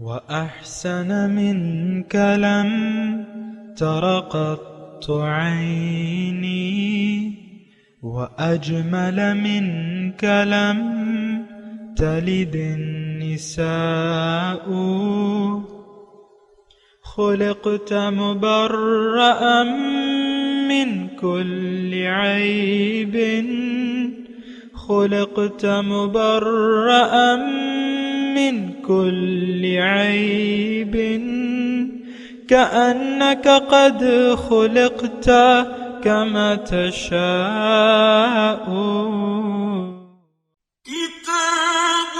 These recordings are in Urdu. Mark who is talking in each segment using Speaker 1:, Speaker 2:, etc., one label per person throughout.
Speaker 1: وأحسن منك لم تر قط عيني وأجمل منك لم تلد النساء خلقت مبرأ من كل عيب خلقت مبرأ من كل عيب كأنك قد خلقت كما تشاء
Speaker 2: كتاب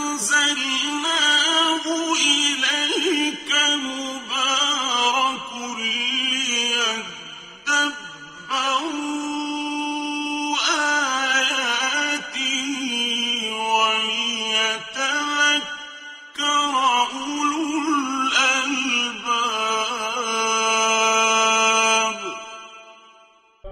Speaker 2: أنزلناه إليك مبارك ليدبروا آياته وليتذكر أولو الألباب.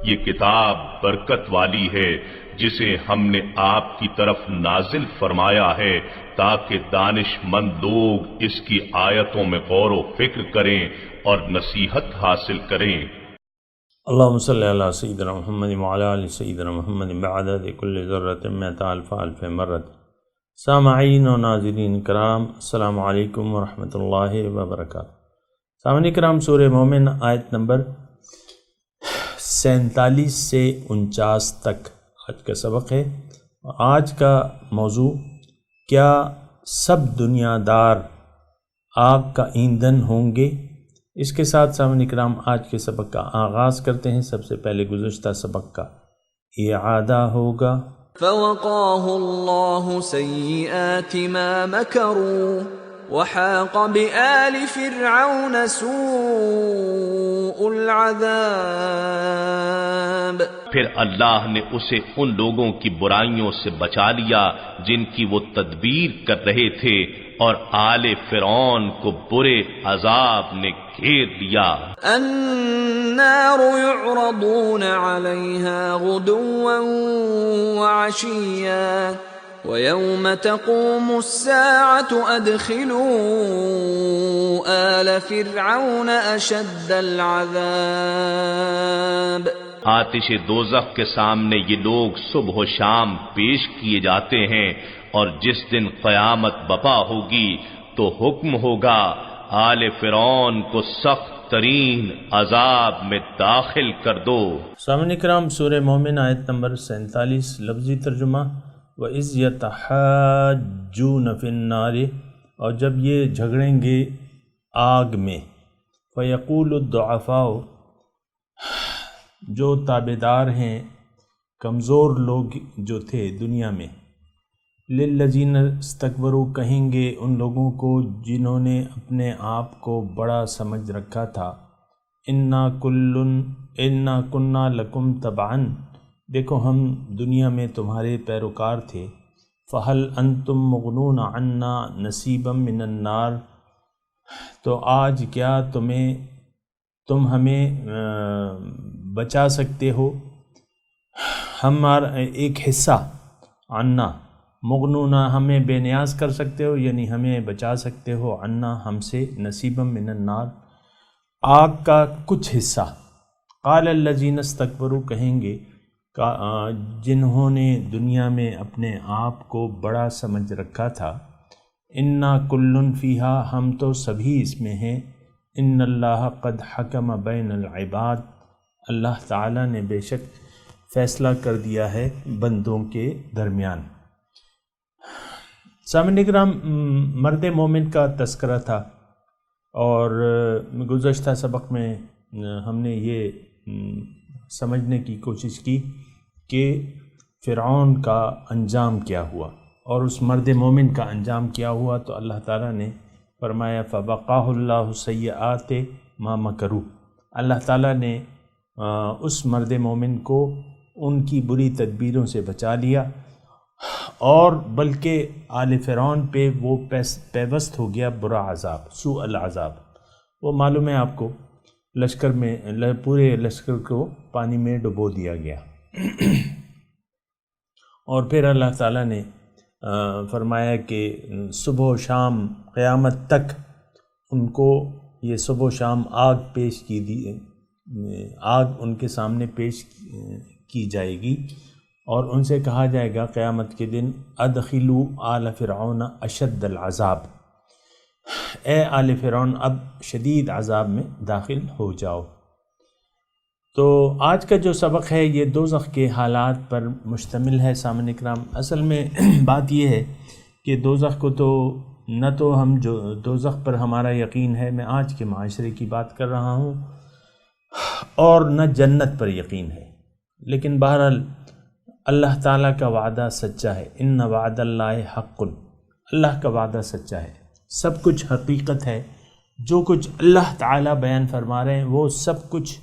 Speaker 3: یہ کتاب برکت والی ہے جسے ہم نے آپ کی طرف نازل فرمایا ہے تاکہ دانش مند لوگ اس کی آیتوں میں غور و فکر کریں اور نصیحت حاصل کریں.
Speaker 4: اللہم صلی علی سیدنا محمد وعلی آل سیدنا محمد بعدد کل ذرۃ مئۃ الف الف مرۃ. سامعین و ناظرین کرام، السلام علیکم ورحمۃ اللہ وبرکاتہ. سامعین کرام، سورہ مومن آیت نمبر 47 سے 49 تک آج کا سبق ہے. آج کا موضوع، کیا سب دنیا دار آگ کا ایندھن ہوں گے؟ اس کے ساتھ سامعین کرام آج کے سبق کا آغاز کرتے ہیں. سب سے پہلے گزشتہ سبق کا اعادہ ہوگا.
Speaker 5: فوقاه الله سيئات ما مكروا وحاق بآل فرعون سوء العذاب.
Speaker 3: پھر اللہ نے اسے ان لوگوں کی برائیوں سے بچا لیا جن کی وہ تدبیر کر رہے تھے، اور آل فرعون کو برے عذاب نے گھیر لیا.
Speaker 5: النار يعرضون عليها غدوا وعشيا ويوم تقوم الساعة أدخلوا آل فرعون أشد العذاب.
Speaker 3: آتش دوزخ کے سامنے یہ لوگ صبح و شام پیش کیے جاتے ہیں، اور جس دن قیامت بپا ہوگی تو حکم ہوگا آل فرعون کو سخت ترین عذاب میں داخل کر دو.
Speaker 4: سامعین کرام، سورہ مومن آیت نمبر 47 لفظی ترجمہ. وَإِذْ يَتَحَاجُّونَ فِي النَّارِ، اور جب یہ جھگڑیں گے آگ میں. فَيَقُولُ الضُّعَفَاءُ، جو تابعدار ہیں، کمزور لوگ جو تھے دنیا میں، لِلَّذِينَ اسْتَكْبَرُوا، کہیں گے ان لوگوں کو جنہوں نے اپنے آپ کو بڑا سمجھ رکھا تھا، اِنَّا كُنَّا لَكُمْ تَبَعًا، دیکھو ہم دنیا میں تمہارے پیروکار تھے. فَهَلْ أَنْتُمْ مُغْنُونَ عَنَّا نَصِيبًا مِنَ النَّارِ، تو آج کیا تم ہمیں بچا سکتے ہو، ہمارا ایک حصہ، عنا مغنونا ہمیں بے نیاز کر سکتے ہو، یعنی ہمیں بچا سکتے ہو، عنا ہم سے، نصیبا من النار آگ کا کچھ حصہ. قال الذین استکبروا، کہیں گے جنہوں نے دنیا میں اپنے آپ کو بڑا سمجھ رکھا تھا، انا کل فیہا، ہم تو سبھی اس میں ہیں، ان اللہ قد حکم بین العباد، اللہ تعالیٰ نے بے شک فیصلہ کر دیا ہے بندوں کے درمیان. سامعین کرام، مرد مومن کا تذکرہ تھا، اور گزشتہ سبق میں ہم نے یہ سمجھنے کی کوشش کی کہ فرعون کا انجام کیا ہوا اور اس مرد مومن کا انجام کیا ہوا. تو اللہ تعالیٰ نے فرمایا فَبَقَاهُ اللَّهُ سَيِّئَاتِ مَا مَكَرُوا، اللہ تعالیٰ نے اس مرد مومن کو ان کی بری تدبیروں سے بچا لیا، اور بلکہ آل فرعون پہ وہ پیوست ہو گیا برا عذاب، سوء العذاب. وہ معلوم ہے آپ کو، لشکر میں پورے لشکر کو پانی میں ڈبو دیا گیا. اور پھر اللہ تعالیٰ نے فرمایا کہ صبح و شام قیامت تک ان کو یہ صبح و شام آگ پیش آگ ان کے سامنے پیش کی جائے گی، اور ان سے کہا جائے گا قیامت کے دن ادخلوا آل فرعون اشد العذاب، اے آل فرعون اب شدید عذاب میں داخل ہو جاؤ۔ تو آج کا جو سبق ہے یہ دوزخ کے حالات پر مشتمل ہے سامعین کرام۔ اصل میں بات یہ ہے کہ دوزخ کو تو نہ تو ہم جو دوزخ پر ہمارا یقین ہے، میں آج کے معاشرے کی بات کر رہا ہوں، اور نہ جنت پر یقین ہے، لیکن بہرحال اللہ تعالیٰ کا وعدہ سچا ہے، ان وعد اللہ حق، اللہ کا وعدہ سچا ہے، سب کچھ حقیقت ہے، جو کچھ اللہ تعالیٰ بیان فرما رہے ہیں وہ سب کچھ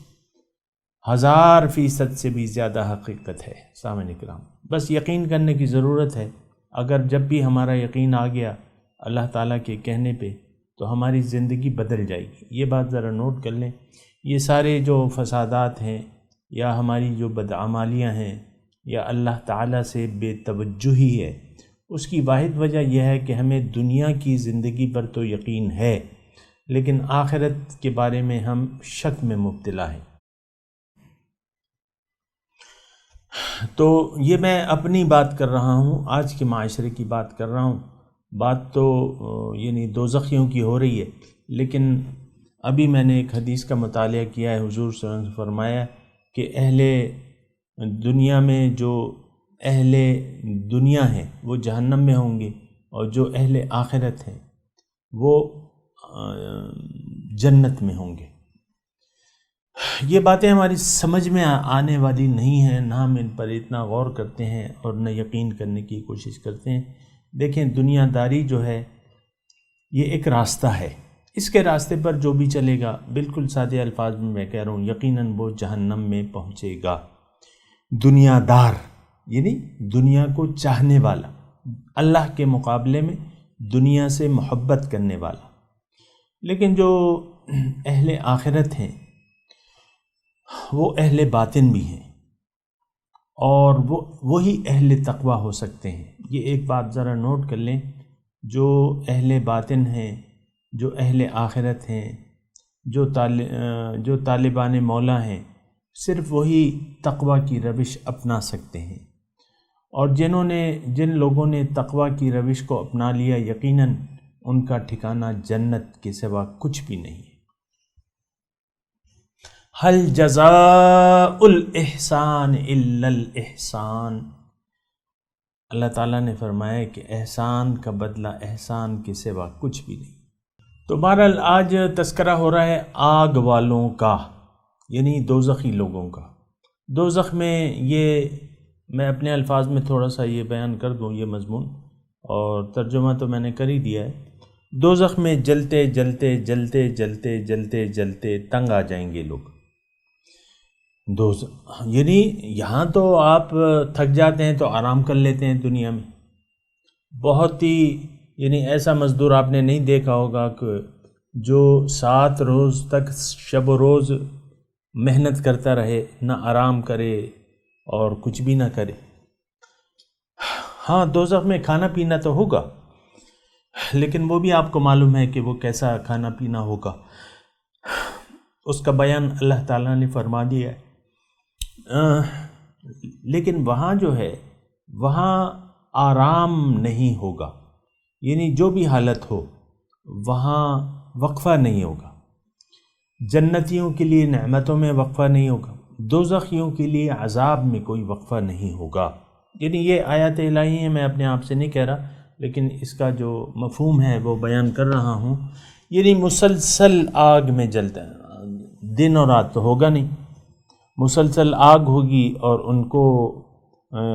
Speaker 4: 1000% سے بھی زیادہ حقیقت ہے سامعین کرام۔ بس یقین کرنے کی ضرورت ہے۔ اگر جب بھی ہمارا یقین آ گیا اللہ تعالیٰ کے کہنے پہ تو ہماری زندگی بدل جائے گی۔ یہ بات ذرا نوٹ کر لیں۔ یہ سارے جو فسادات ہیں یا ہماری جو بدعمالیاں ہیں یا اللہ تعالیٰ سے بے توجہی ہے، اس کی واحد وجہ یہ ہے کہ ہمیں دنیا کی زندگی پر تو یقین ہے، لیکن آخرت کے بارے میں ہم شک میں مبتلا ہیں۔ تو یہ میں اپنی بات کر رہا ہوں، آج کے معاشرے کی بات کر رہا ہوں۔ بات تو یعنی دوزخیوں کی ہو رہی ہے، لیکن ابھی میں نے ایک حدیث کا مطالعہ کیا ہے، حضور صلی اللہ علیہ وسلم نے فرمایا کہ اہل دنیا میں جو اہل دنیا ہیں وہ جہنم میں ہوں گے، اور جو اہل آخرت ہیں وہ جنت میں ہوں گے۔ یہ باتیں ہماری سمجھ میں آنے والی نہیں ہیں، نہ ہم ان پر اتنا غور کرتے ہیں اور نہ یقین کرنے کی کوشش کرتے ہیں۔ دیکھیں، دنیا داری جو ہے یہ ایک راستہ ہے، اس کے راستے پر جو بھی چلے گا، بالکل سادے الفاظ میں کہہ رہا ہوں، یقیناً وہ جہنم میں پہنچے گا۔ دنیا دار یعنی دنیا کو چاہنے والا، اللہ کے مقابلے میں دنیا سے محبت کرنے والا۔ لیکن جو اہل آخرت ہیں وہ اہل باطن بھی ہیں، اور وہی اہل تقویٰ ہو سکتے ہیں۔ یہ ایک بات ذرا نوٹ کر لیں، جو اہل باطن ہیں، جو اہل آخرت ہیں، جو طالبان مولا ہیں، صرف وہی تقویٰ کی روش اپنا سکتے ہیں، اور جن لوگوں نے تقویٰ کی روش کو اپنا لیا، یقیناً ان کا ٹھکانہ جنت کے سوا کچھ بھی نہیں ہے۔ هل جزاء الاحسان الا الاحسان، اللہ تعالیٰ نے فرمایا کہ احسان کا بدلہ احسان کے سوا کچھ بھی نہیں۔ تو بہرحال آج تذکرہ ہو رہا ہے آگ والوں کا، یعنی دوزخی لوگوں کا۔ دوزخ میں یہ میں اپنے الفاظ میں تھوڑا سا یہ بیان کر دوں، یہ مضمون اور ترجمہ تو میں نے کر ہی دیا ہے۔ دوزخ میں جلتے جلتے جلتے جلتے جلتے جلتے تنگ آ جائیں گے لوگ۔ یعنی یہاں تو آپ تھک جاتے ہیں تو آرام کر لیتے ہیں دنیا میں، بہت ہی یعنی ایسا مزدور آپ نے نہیں دیکھا ہوگا کہ جو 7 روز تک شب و روز محنت کرتا رہے، نہ آرام کرے اور کچھ بھی نہ کرے۔ ہاں، دوزخ میں کھانا پینا تو ہوگا، لیکن وہ بھی آپ کو معلوم ہے کہ وہ کیسا کھانا پینا ہوگا، اس کا بیان اللہ تعالیٰ نے فرما دیا ہے۔ لیکن وہاں جو ہے وہاں آرام نہیں ہوگا، یعنی جو بھی حالت ہو وہاں وقفہ نہیں ہوگا۔ جنتیوں کے لیے نعمتوں میں وقفہ نہیں ہوگا، دوزخیوں کے لیے عذاب میں کوئی وقفہ نہیں ہوگا۔ یعنی یہ آیات الہی ہیں، میں اپنے آپ سے نہیں کہہ رہا، لیکن اس کا جو مفہوم ہے وہ بیان کر رہا ہوں۔ یعنی مسلسل آگ میں جلتا ہے، دن اور رات تو ہوگا نہیں، مسلسل آگ ہوگی، اور ان کو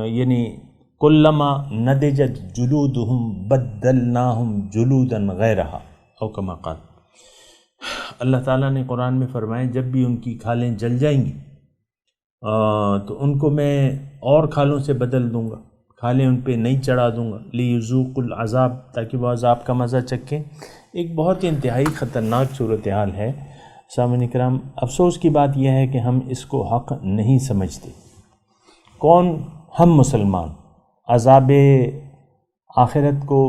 Speaker 4: یعنی کلما نضجت جلودہم بدلناہم جلودا غیرہا او کما قال، اللہ تعالیٰ نے قرآن میں فرمایا جب بھی ان کی کھالیں جل جائیں گی تو ان کو میں اور کھالوں سے بدل دوں گا، کھالیں ان پہ نہیں چڑھا دوں گا، لیذوقوا العذاب، تاکہ وہ عذاب کا مزہ چکھیں۔ ایک بہت ہی انتہائی خطرناک صورتحال ہے سامعین کرام۔ افسوس کی بات یہ ہے کہ ہم اس کو حق نہیں سمجھتے۔ کون؟ ہم مسلمان آخرت کو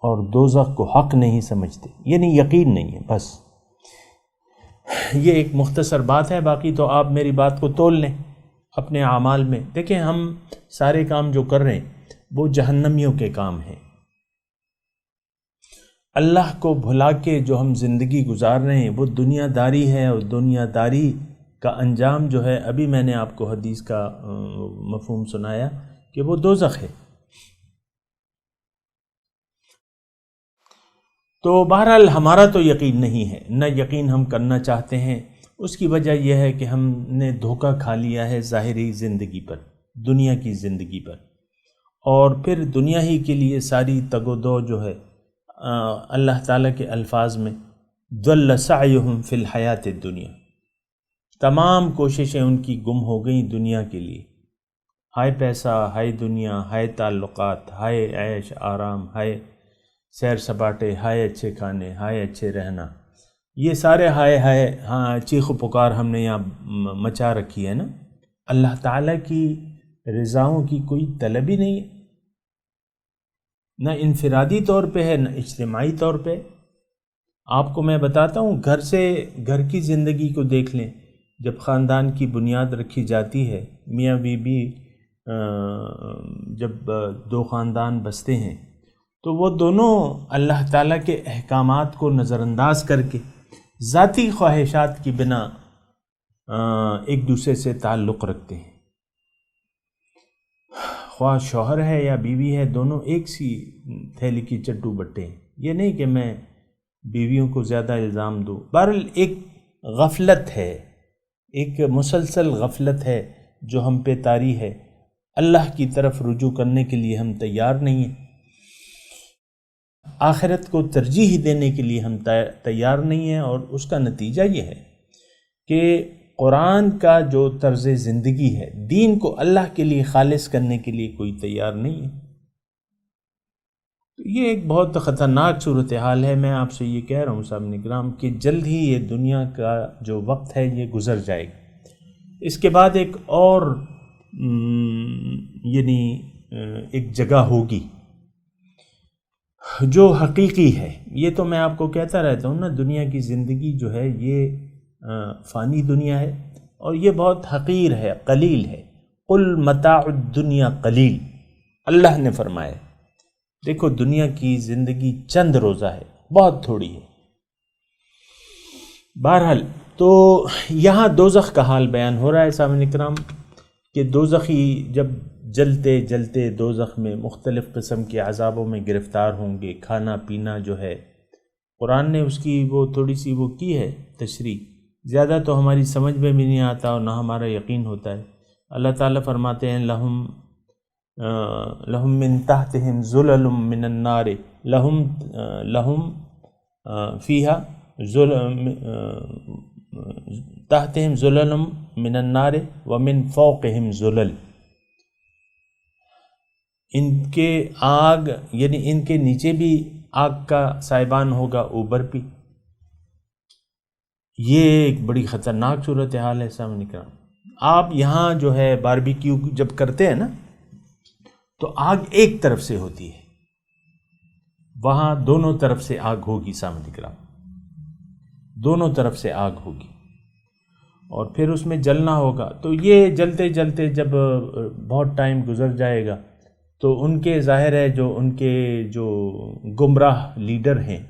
Speaker 4: اور دوزخ کو حق نہیں سمجھتے، یعنی یقین نہیں ہے. بس یہ ایک مختصر بات ہے، باقی تو آپ میری بات کو تول لیں اپنے اعمال میں. دیکھیں ہم سارے کام جو کر رہے ہیں وہ جہنمیوں کے کام ہیں. اللہ کو بھلا کے جو ہم زندگی گزار رہے ہیں وہ دنیا داری ہے، اور دنیا داری کا انجام جو ہے، ابھی میں نے آپ کو حدیث کا مفہوم سنایا کہ وہ دوزخ ہے. تو بہرحال ہمارا تو یقین نہیں ہے، نہ یقین ہم کرنا چاہتے ہیں. اس کی وجہ یہ ہے کہ ہم نے دھوکہ کھا لیا ہے ظاہری زندگی پر، دنیا کی زندگی پر، اور پھر دنیا ہی کے لیے ساری تگ و دو جو ہے. اللہ تعالیٰ کے الفاظ میں ضل سعیہم فی الحیات الدنیا، تمام کوششیں ان کی گم ہو گئیں دنیا کے لیے. ہائے پیسہ، ہائے دنیا، ہائے تعلقات، ہائے عیش آرام، ہائے سیر سپاٹے، ہائے اچھے کھانے، ہائے اچھے رہنا، یہ سارے ہائے ہائے ہاں چیخ و پکار ہم نے یہاں مچا رکھی ہے نا. اللہ تعالیٰ کی رضاؤں کی کوئی طلب ہی نہیں ہے، نہ انفرادی طور پہ ہے نہ اجتماعی طور پہ. آپ کو میں بتاتا ہوں، گھر کی زندگی کو دیکھ لیں. جب خاندان کی بنیاد رکھی جاتی ہے، میاں بیوی جب دو خاندان بستے ہیں تو وہ دونوں اللہ تعالیٰ کے احکامات کو نظر انداز کر کے ذاتی خواہشات کی بنا ایک دوسرے سے تعلق رکھتے ہیں. خواہ شوہر ہے یا بیوی ہے، دونوں ایک سی تھیلی کی چٹو بٹے ہیں. یہ نہیں کہ میں بیویوں کو زیادہ الزام دوں. بہرحال ایک غفلت ہے، ایک مسلسل غفلت ہے جو ہم پہ طاری ہے. اللہ کی طرف رجوع کرنے کے لیے ہم تیار نہیں ہیں، آخرت کو ترجیح دینے کے لیے ہم تیار نہیں ہیں. اور اس کا نتیجہ یہ ہے کہ قرآن کا جو طرز زندگی ہے، دین کو اللہ کے لیے خالص کرنے کے لیے کوئی تیار نہیں ہے. یہ ایک بہت خطرناک صورتحال ہے. میں آپ سے یہ کہہ رہا ہوں سامعین کرام کہ جلد ہی یہ دنیا کا جو وقت ہے یہ گزر جائے گا. اس کے بعد ایک اور یعنی ایک جگہ ہوگی جو حقیقی ہے. یہ تو میں آپ کو کہتا رہتا ہوں نا، دنیا کی زندگی جو ہے یہ فانی دنیا ہے اور یہ بہت حقیر ہے، قلیل ہے. قل متاع الدنیا قلیل، اللہ نے فرمایا. دیکھو دنیا کی زندگی چند روزہ ہے، بہت تھوڑی ہے. بہرحال تو یہاں دوزخ کا حال بیان ہو رہا ہے سامعین کرام کہ دوزخی جب جلتے جلتے دوزخ میں مختلف قسم کے عذابوں میں گرفتار ہوں گے. کھانا پینا جو ہے قرآن نے اس کی وہ تھوڑی سی وہ کی ہے تشریح، زیادہ تو ہماری سمجھ میں بھی نہیں آتا اور نہ ہمارا یقین ہوتا ہے. اللہ تعالیٰ فرماتے ہیں لہم من تحتہم ظلل من النار، لہم فیہا تحتہم ظلل من النار ومن فوقہم ظلل. ان کے آگ یعنی ان کے نیچے بھی آگ کا سائبان ہوگا، اوپر بھی. یہ ایک بڑی خطرناک صورتحال ہے سامنے کا. آپ یہاں جو ہے باربیکیو جب کرتے ہیں نا تو آگ ایک طرف سے ہوتی ہے، وہاں دونوں طرف سے آگ ہوگی سامنے کا، دونوں طرف سے آگ ہوگی اور پھر اس میں جلنا ہوگا. تو یہ جلتے جلتے جب بہت ٹائم گزر جائے گا تو ان کے ظاہر ہے جو ان کے جو گمراہ لیڈر ہیں،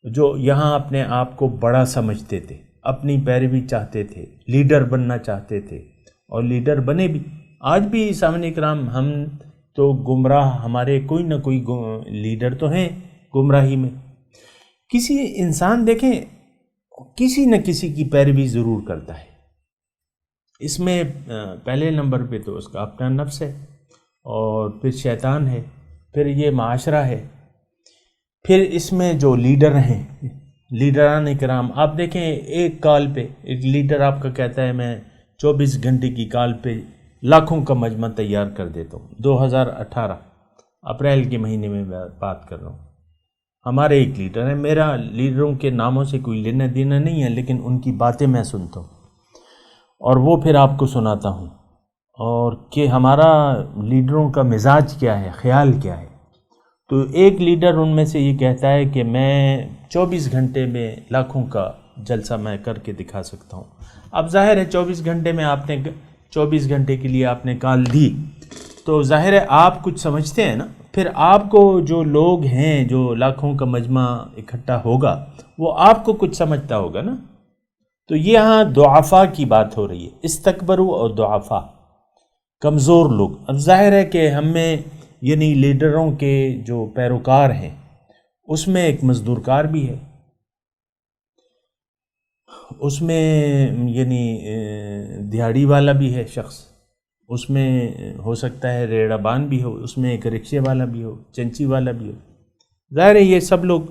Speaker 4: جو یہاں اپنے آپ کو بڑا سمجھتے تھے، اپنی پیروی چاہتے تھے، لیڈر بننا چاہتے تھے اور لیڈر بنے بھی. آج بھی سامعین کرام ہم تو گمراہ، ہمارے کوئی نہ کوئی لیڈر تو ہیں گمراہی میں. کسی انسان دیکھیں کسی نہ کسی کی پیروی ضرور کرتا ہے. اس میں پہلے نمبر پہ تو اس کا اپنا نفس ہے، اور پھر شیطان ہے، پھر یہ معاشرہ ہے، پھر اس میں جو لیڈر ہیں، لیڈران کرام. آپ دیکھیں ایک کال پہ ایک لیڈر آپ کا کہتا ہے میں 24 گھنٹے کی کال پہ لاکھوں کا مجمع تیار کر دیتا ہوں. 2018 اپریل کے مہینے میں بات کر رہا ہوں. ہمارے ایک لیڈر ہیں، میرا لیڈروں کے ناموں سے کوئی لینا دینا نہیں ہے، لیکن ان کی باتیں میں سنتا ہوں اور وہ پھر آپ کو سناتا ہوں، اور کہ ہمارا لیڈروں کا مزاج کیا ہے، خیال کیا ہے. تو ایک لیڈر ان میں سے یہ کہتا ہے کہ میں 24 گھنٹے میں لاکھوں کا جلسہ میں کر کے دکھا سکتا ہوں. اب ظاہر ہے 24 گھنٹے میں آپ نے 24 گھنٹے کے لیے آپ نے کال دی تو ظاہر ہے آپ کچھ سمجھتے ہیں نا. پھر آپ کو جو لوگ ہیں، جو لاکھوں کا مجمع اکٹھا ہوگا، وہ آپ کو کچھ سمجھتا ہوگا نا. تو یہ یہاں ضعفاء کی بات ہو رہی ہے، استکبروا اور ضعفاء، کمزور لوگ. اب ظاہر ہے کہ ہم میں یعنی لیڈروں کے جو پیروکار ہیں اس میں ایک مزدور کار بھی ہے، اس میں یعنی دیہڑی والا بھی ہے شخص، اس میں ہو سکتا ہے ریڑہ بان بھی ہو، اس میں ایک رکشے والا بھی ہو، چنچی والا بھی ہو. ظاہر ہے یہ سب لوگ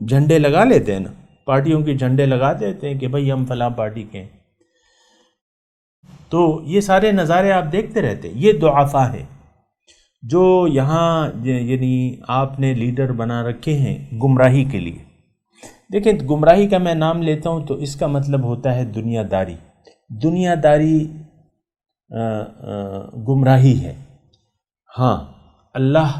Speaker 4: جھنڈے لگا لیتے ہیں نا، پارٹیوں کے جھنڈے لگا دیتے ہیں کہ بھئی ہم فلاں پارٹی کے ہیں. تو یہ سارے نظارے آپ دیکھتے رہتے ہیں. یہ ضعفاء ہے جو یہاں یعنی آپ نے لیڈر بنا رکھے ہیں گمراہی کے لیے. دیکھیں گمراہی کا میں نام لیتا ہوں تو اس کا مطلب ہوتا ہے دنیا داری. دنیا داری گمراہی ہے. ہاں، اللہ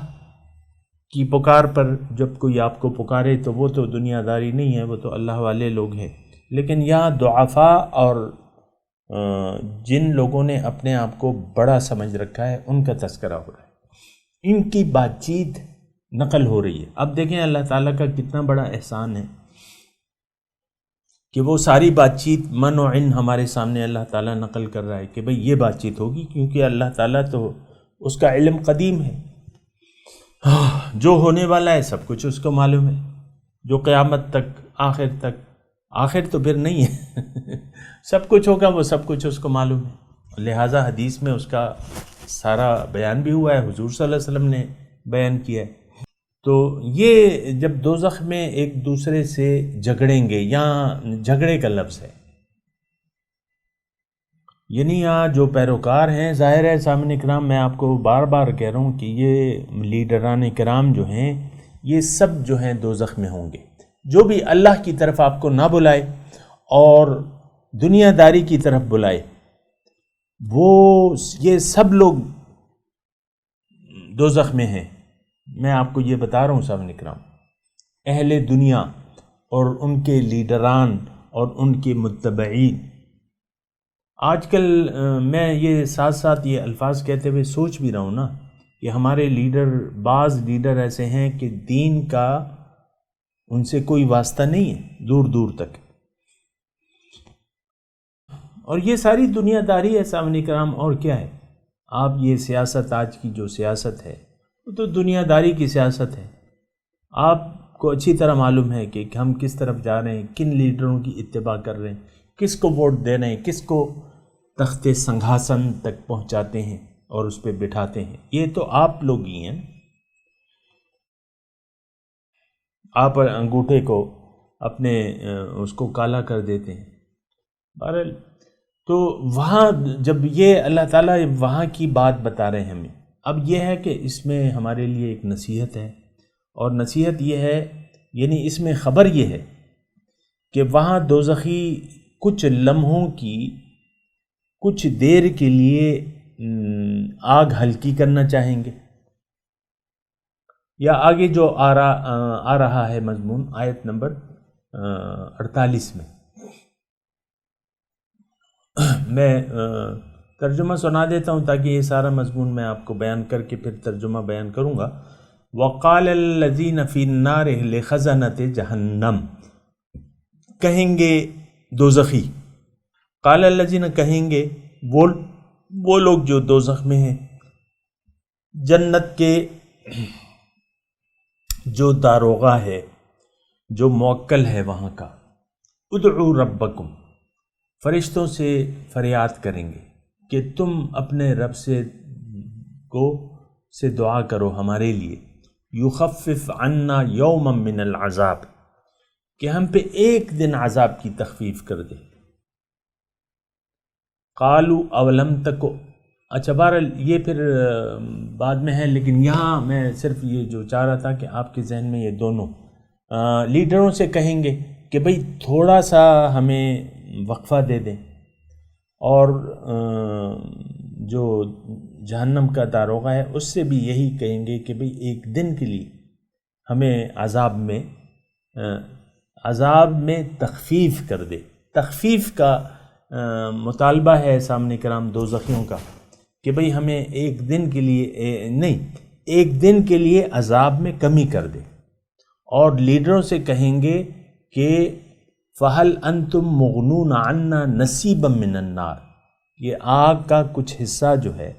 Speaker 4: کی پکار پر جب کوئی آپ کو پکارے تو وہ تو دنیا داری نہیں ہے، وہ تو اللہ والے لوگ ہیں. لیکن یہاں ضعفاء اور جن لوگوں نے اپنے آپ کو بڑا سمجھ رکھا ہے ان کا تذکرہ ہو رہا ہے، ان کی بات چیت نقل ہو رہی ہے. اب دیکھیں اللہ تعالیٰ کا کتنا بڑا احسان ہے کہ وہ ساری بات چیت من و عن ہمارے سامنے اللہ تعالیٰ نقل کر رہا ہے کہ بھئی یہ بات چیت ہوگی، کیونکہ اللہ تعالیٰ تو اس کا علم قدیم ہے. جو ہونے والا ہے سب کچھ اس کو معلوم ہے، جو قیامت تک آخر تو پھر نہیں ہے سب کچھ ہوگا، وہ سب کچھ اس کو معلوم ہے. لہٰذا حدیث میں اس کا سارا بیان بھی ہوا ہے، حضور صلی اللہ علیہ وسلم نے بیان کیا ہے. تو یہ جب دوزخ میں ایک دوسرے سے جھگڑیں گے، یہاں جھگڑے کا لفظ ہے، یعنی یہاں جو پیروکار ہیں، ظاہر ہے سامعین کرام میں آپ کو بار بار کہہ رہا ہوں کہ یہ لیڈران کرام جو ہیں یہ سب جو ہیں دوزخ میں ہوں گے. جو بھی اللہ کی طرف آپ کو نہ بلائے اور دنیا داری کی طرف بلائے، وہ یہ سب لوگ دوزخ میں ہیں. میں آپ کو یہ بتا رہا ہوں سامعین کرام، اہل دنیا اور ان کے لیڈران اور ان کے متبعین. آج کل میں یہ ساتھ ساتھ یہ الفاظ کہتے ہوئے سوچ بھی رہا ہوں نا کہ ہمارے بعض لیڈر ایسے ہیں کہ دین کا ان سے کوئی واسطہ نہیں ہے دور دور تک، اور یہ ساری دنیا داری ہے سامعین کرام. اور کیا ہے؟ آپ یہ سیاست، آج کی جو سیاست ہے وہ تو دنیا داری کی سیاست ہے. آپ کو اچھی طرح معلوم ہے کہ ہم کس طرف جا رہے ہیں، کن لیڈروں کی اتباع کر رہے ہیں، کس کو ووٹ دے رہے ہیں، کس کو تخت سنگھاسن تک پہنچاتے ہیں اور اس پہ بٹھاتے ہیں. یہ تو آپ لوگ ہی ہیں. آپ انگوٹھے کو اپنے اس کو کالا کر دیتے ہیں. بہرحال تو وہاں جب یہ اللہ تعالیٰ وہاں کی بات بتا رہے ہیں ہمیں، اب یہ ہے کہ اس میں ہمارے لیے ایک نصیحت ہے، اور نصیحت یہ ہے یعنی اس میں خبر یہ ہے کہ وہاں دوزخی کچھ لمحوں کی، کچھ دیر کے لیے آگ ہلکی کرنا چاہیں گے. یا آگے جو آ رہا ہے مضمون آیت نمبر 48 میں، میں ترجمہ سنا دیتا ہوں تاکہ یہ سارا مضمون میں آپ کو بیان کر کے پھر ترجمہ بیان کروں گا. وَقَالَ الَّذِينَ فِي النَّارِ لِخَزَنَةِ جَهَنَّمَ، کہیں گے دوزخی، قال الذین کہیں گے وہ لوگ جو دوزخ میں ہیں، جنت کے جو داروغہ ہے، جو موکل ہے وہاں کا، ادعوا ربکم، فرشتوں سے فریاد کریں گے کہ تم اپنے رب سے دعا کرو ہمارے لیے، یخفف عنا یوما من العذاب، کہ ہم پہ ایک دن عذاب کی تخفیف کر دے. قالوا اولم تکو، اچھا بہرحال یہ پھر بعد میں ہے، لیکن یہاں میں صرف یہ جو چاہ رہا تھا کہ آپ کے ذہن میں یہ دونوں لیڈروں سے کہیں گے کہ بھئی تھوڑا سا ہمیں وقفہ دے دیں، اور جو جہنم کا داروغہ ہے اس سے بھی یہی کہیں گے کہ بھئی ایک دن کے لیے ہمیں عذاب میں تخفیف کر دے. تخفیف کا مطالبہ ہے سامنے کرام دوزخیوں کا کہ بھئی ہمیں ایک دن کے لیے ایک دن کے لیے عذاب میں کمی کر دے. اور لیڈروں سے کہیں گے کہ فَهَلْ أَنْتُمْ مُغْنُونَ عَنَّا نَصِيبًا مِّنَ النَّارِ، یہ آگ کا کچھ حصہ جو ہے،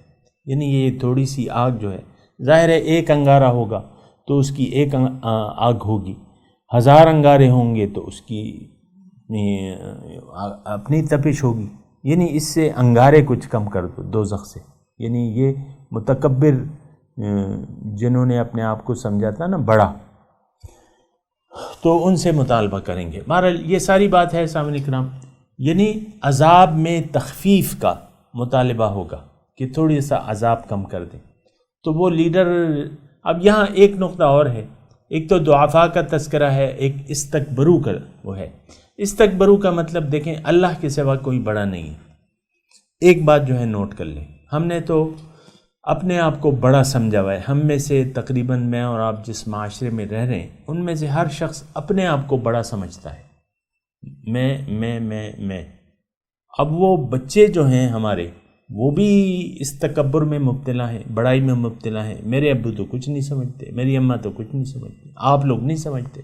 Speaker 4: یعنی یہ تھوڑی سی آگ جو ہے، ظاہر ہے ایک انگارہ ہوگا تو اس کی ایک آگ ہوگی، 1000 انگارے ہوں گے تو اس کی اپنی تپش ہوگی. یعنی اس سے انگارے کچھ کم کر دو دوزخ سے. یعنی یہ متکبر جنہوں نے اپنے آپ کو سمجھا تھا نا بڑا، تو ان سے مطالبہ کریں گے. بہرحال یہ ساری بات ہے سامعین کرام، یعنی عذاب میں تخفیف کا مطالبہ ہوگا کہ تھوڑی سا عذاب کم کر دیں. تو وہ لیڈر، اب یہاں ایک نقطہ اور ہے، ایک تو ضعفاء کا تذکرہ ہے، ایک استکبرو کا وہ ہے. استکبرو کا مطلب دیکھیں اللہ کے سوا کوئی بڑا نہیں ہے. ایک بات جو ہے نوٹ کر لیں، ہم نے تو اپنے آپ کو بڑا سمجھا ہوا ہے. ہم میں سے تقریباً میں اور آپ جس معاشرے میں رہ رہے ہیں ان میں سے ہر شخص اپنے آپ کو بڑا سمجھتا ہے. میں. اب وہ بچے جو ہیں ہمارے وہ بھی اس تکبر میں مبتلا ہیں، بڑائی میں مبتلا ہیں. میرے ابو تو کچھ نہیں سمجھتے، میری اماں تو کچھ نہیں سمجھتی، آپ لوگ نہیں سمجھتے.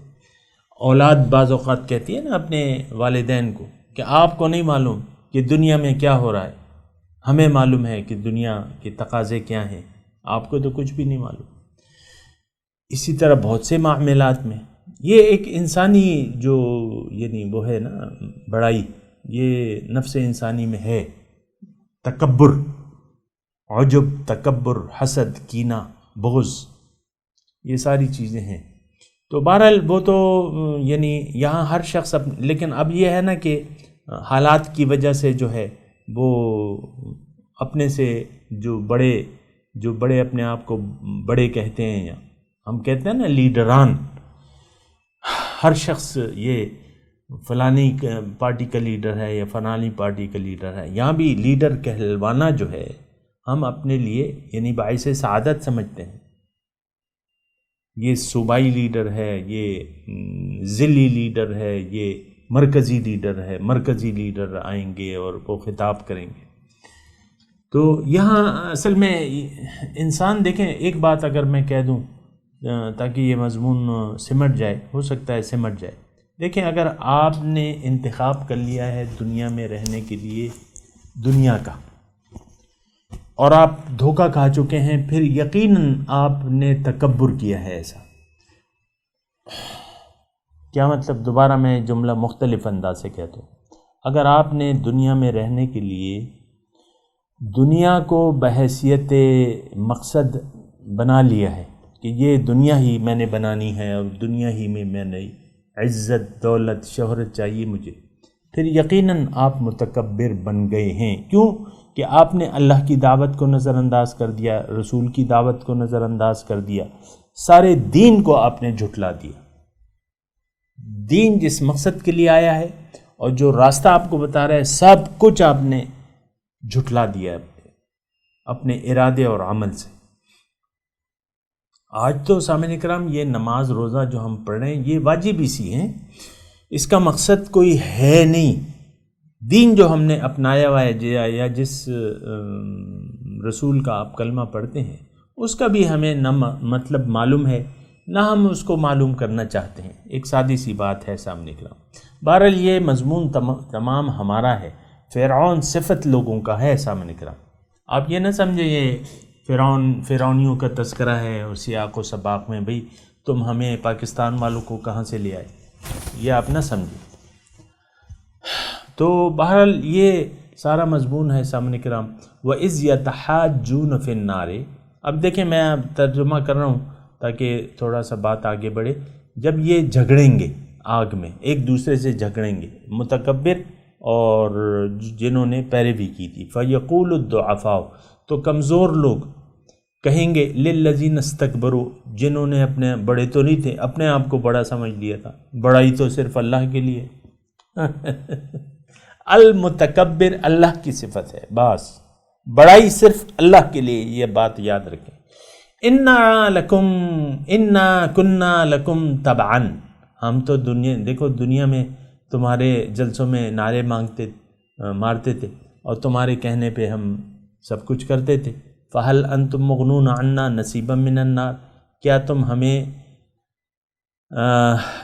Speaker 4: اولاد بعض اوقات کہتی ہے نا اپنے والدین کو کہ آپ کو نہیں معلوم کہ دنیا میں کیا ہو رہا ہے، ہمیں معلوم ہے کہ دنیا کے تقاضے کیا ہیں، آپ کو تو کچھ بھی نہیں معلوم. اسی طرح بہت سے معاملات میں یہ ایک انسانی جو یعنی وہ ہے نا بڑائی، یہ نفس انسانی میں ہے. تکبر، عجب، تکبر، حسد، کینہ، بغض، یہ ساری چیزیں ہیں. تو بہرحال وہ تو یعنی یہاں ہر شخص لیکن اب یہ ہے نا کہ حالات کی وجہ سے جو ہے وہ اپنے سے جو بڑے اپنے آپ کو بڑے کہتے ہیں، یا ہم کہتے ہیں نا لیڈران، ہر شخص یہ فلانی پارٹی کا لیڈر ہے یا فلانی پارٹی کا لیڈر ہے. یہاں بھی لیڈر کہلوانا جو ہے ہم اپنے لیے یعنی باعث سعادت سمجھتے ہیں. یہ صوبائی لیڈر ہے، یہ ضلعی لیڈر ہے، یہ مرکزی لیڈر ہے. مرکزی لیڈر آئیں گے اور وہ خطاب کریں گے. تو یہاں اصل میں انسان دیکھیں، ایک بات اگر میں کہہ دوں تاکہ یہ مضمون سمٹ جائے، ہو سکتا ہے سمٹ جائے. دیکھیں اگر آپ نے انتخاب کر لیا ہے دنیا میں رہنے کے لیے دنیا کا، اور آپ دھوکہ کھا چکے ہیں، پھر یقیناً آپ نے تکبر کیا ہے. ایسا کیا مطلب؟ دوبارہ میں جملہ مختلف انداز سے کہتا ہوں. اگر آپ نے دنیا میں رہنے کے لیے دنیا کو بحیثیت مقصد بنا لیا ہے کہ یہ دنیا ہی میں نے بنانی ہے اور دنیا ہی میں نے عزت، دولت، شہرت چاہیے مجھے، پھر یقیناً آپ متکبر بن گئے ہیں. کیوں کہ آپ نے اللہ کی دعوت کو نظر انداز کر دیا، رسول کی دعوت کو نظر انداز کر دیا، سارے دین کو آپ نے جھٹلا دیا. دین جس مقصد کے لیے آیا ہے اور جو راستہ آپ کو بتا رہا ہے سب کچھ آپ نے جھٹلا دیا اپنے ارادے اور عمل سے. آج تو سامعین کرام یہ نماز روزہ جو ہم پڑھ رہے ہیں یہ واجب اسی ہیں، اس کا مقصد کوئی ہے نہیں. دین جو ہم نے اپنایا ہوا ہے یا جس رسول کا آپ کلمہ پڑھتے ہیں اس کا بھی ہمیں نہ مطلب معلوم ہے نہ ہم اس کو معلوم کرنا چاہتے ہیں. ایک سادی سی بات ہے سامنے کرام. بہرحال یہ مضمون تمام ہمارا ہے. فرعون صفت لوگوں کا ہے سامنے کرام. آپ یہ نہ سمجھے یہ فرعونیوں کا تذکرہ ہے اور سیاق و سباق میں بھئی تم ہمیں پاکستان والوں کو کہاں سے لے آئے، یہ آپ نہ سمجھے. تو بہرحال یہ سارا مضمون ہے سامنے کرام. وَإِذْ يَتَحَاجُّونَ فِي النَّارِ. اب دیکھیں میں ترجمہ کر رہا ہوں تاکہ تھوڑا سا بات آگے بڑھے. جب یہ جھگڑیں گے آگ میں، ایک دوسرے سے جھگڑیں گے متکبر اور جنہوں نے پیروی کی تھی. فَيَقُولُ الضُّعَفَاءُ. تو کمزور لوگ کہیں گے لِلَّذِينَ اسْتَكْبَرُوا، جنہوں نے اپنے بڑے تو نہیں تھے، اپنے آپ کو بڑا سمجھ لیا تھا، بڑائی تو صرف اللہ کے لیے. المتکبر اللہ کی صفت ہے، بس بڑائی صرف اللہ کے لیے، یہ بات یاد رکھیں. انا کننا لکم تبعا، ہم تو دنیا میں تمہارے جلسوں میں نعرے مارتے تھے اور تمہارے کہنے پہ ہم سب کچھ کرتے تھے. فہل انتم مغنون عنا نصیبا من النار، کیا تم ہمیں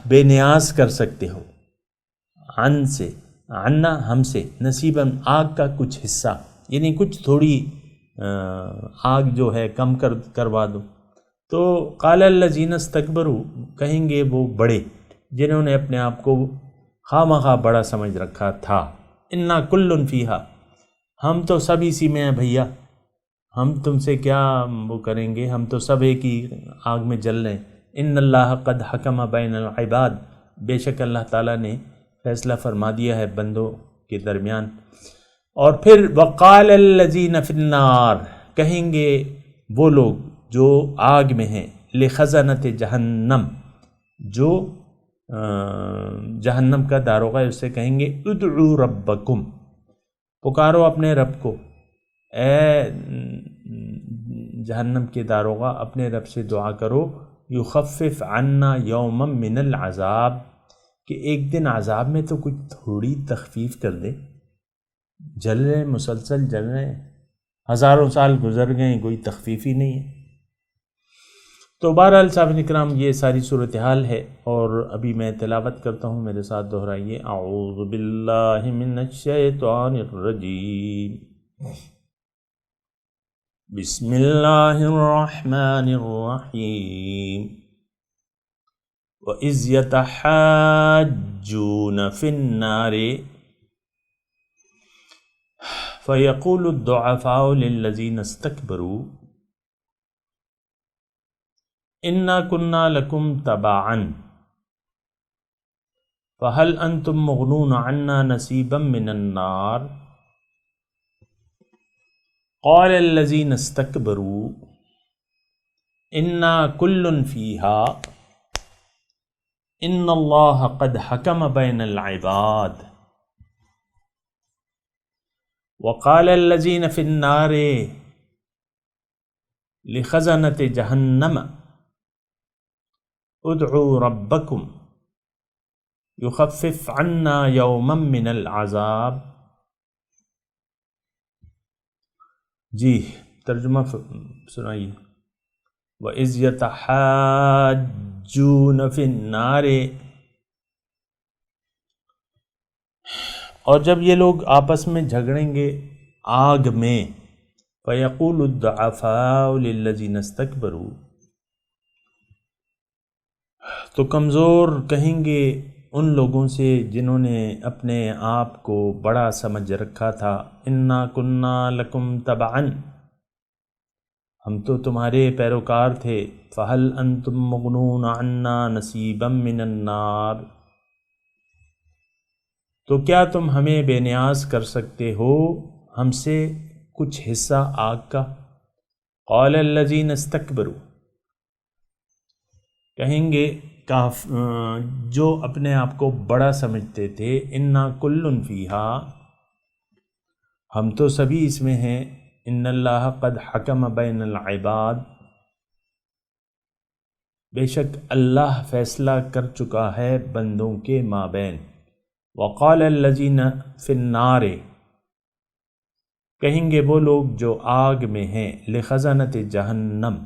Speaker 4: بے نیاز کر سکتے ہو عنا ہم سے، نصیبا آگ کا کچھ حصہ، یعنی کچھ تھوڑی آگ جو ہے کم کروا دو. تو قال الذین استکبروا، کہیں گے وہ بڑے جنہوں نے اپنے آپ کو خواہ بڑا سمجھ رکھا تھا، انا کل فیہا، ہم تو سب اسی میں ہیں بھیا، ہم تم سے کیا وہ کریں گے، ہم تو سب ایک ہی آگ میں جل رہے ہیں. ان اللہ قد حکم بین العباد، بے شک اللہ تعالیٰ نے فیصلہ فرما دیا ہے بندوں کے درمیان. اور پھر وقال الذین فی النار، کہیں گے وہ لوگ جو آگ میں ہیں، لخزنۃ جہنم، جو جہنم کا داروغہ ہے، اس سے کہیں گے ادعوا ربکم، پکارو اپنے رب کو. اے جہنم کے داروغہ، اپنے رب سے دعا کرو، یخفف عنا یوما من العذاب، کہ ایک دن عذاب میں تو کچھ تھوڑی تخفیف کر دے. جل رہے، مسلسل جل رہے ہیں، ہزاروں سال گزر گئے، کوئی تخفیف ہی نہیں ہے. تو بہرحال صاحب اکرام یہ ساری صورتحال ہے، اور ابھی میں تلاوت کرتا ہوں، میرے ساتھ دہرائیے. اعوذ باللہ من الشیطان الرجیم، بسم اللہ الرحمن الرحیم. وَإِذْ يَتَحَاجُّونَ فِي النَّارِ فَيَقُولُ الضُّعَفَاءُ لِلَّذِينَ اسْتَكْبَرُوا إِنَّا كُنَّا لَكُمْ تَبَعًا فَهَلْ أَنْتُمْ مُغْنُونَ عَنَّا نَصِيبًا مِنَ النَّارِ قَالَ الَّذِينَ اسْتَكْبَرُوا إِنَّا كُلٌّ فِيهَا إِنَّ اللَّهَ قَدْ حَكَمَ بَيْنَ الْعِبَادِ وَقَالَ الَّذِينَ فِي النَّارِ لِخَزَنَةِ جَهَنَّمَ ادعوا ربکم یخفف عنا یوما من العذاب. جی ترجمہ سنائیے. وَإِذْ يَتَحَاجُّونَ فِي النَّارِ، اور جب یہ لوگ آپس میں جھگڑیں گے آگ میں، فَيَقُولُ الضُّعَفَاءُ لِلَّذِينَ اسْتَكْبَرُوا، تو کمزور کہیں گے ان لوگوں سے جنہوں نے اپنے آپ کو بڑا سمجھ رکھا تھا، انا کننا لکم تبعا، ہم تو تمہارے پیروکار تھے. فہل انتم مغنون عنا نصیبا من النار، تو کیا تم ہمیں بے نیاز کر سکتے ہو ہم سے کچھ حصہ آگ کا. قال الذین استکبروا، کہیں گے جو اپنے آپ کو بڑا سمجھتے تھے، انا کل فیہا، ہم تو سبھی اس میں ہیں. ان اللہ قد حکم بین العباد، بے شک اللہ فیصلہ کر چکا ہے بندوں کے مابین. وقال الذین فی النار، کہیں گے وہ لوگ جو آگ میں ہیں، لخزنۃ جہنم،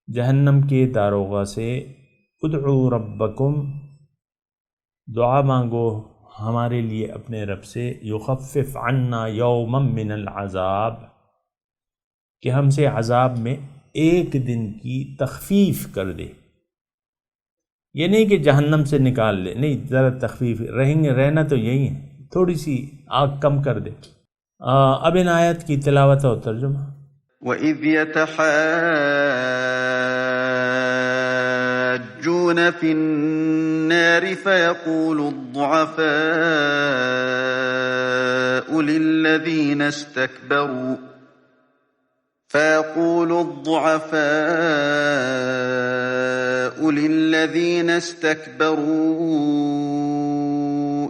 Speaker 4: جہنم کے داروغہ سے، ادعوا ربکم، دعا مانگو ہمارے لیے اپنے رب سے، یخفف عنا یوما من العذاب، کہ ہم سے عذاب میں ایک دن کی تخفیف کر دے. یہ نہیں کہ جہنم سے نکال لے، نہیں، ذرا تخفیف، رہنا تو یہی ہے، تھوڑی سی آگ کم کر دے. اب ان آیت کی تلاوت اور ترجمہ.
Speaker 6: وَإِذْ يَتَحَاجُّونَ فِي النَّارِ فَيَقُولُ الضُّعَفَاءُ لِلَّذِينَ اسْتَكْبَرُوا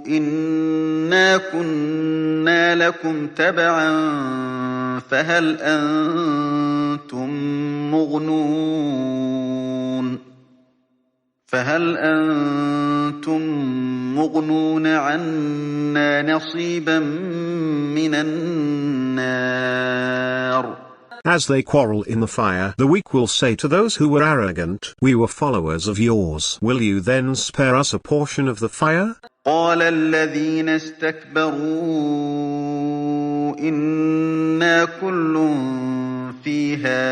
Speaker 6: إِنَّا كُنَّا لَكُمْ تَبَعًا فهل أنتم مغنون عنا نصيبا من النار.
Speaker 7: As they quarrel in the fire, the weak will say to those who were arrogant, "We were followers of yours. Will you then spare us a portion of the fire?"
Speaker 6: قال الذين استكبروا إنا كل فيها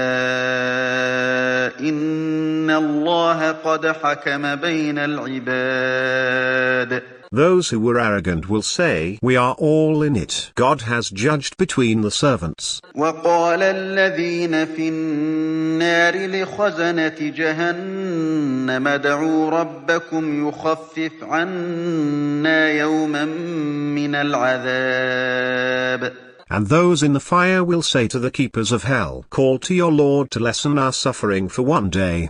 Speaker 6: إن الله قد حكم بين العباد.
Speaker 7: Those who were arrogant will say, "We are all in it. God has judged between the servants."
Speaker 6: وقال الذين في النار لخزنة جهنم ادعوا ربكم يخفف عنا يوما من العذاب.
Speaker 7: And those in the fire will say to the keepers of hell, "Call to your Lord to lessen our suffering for one day."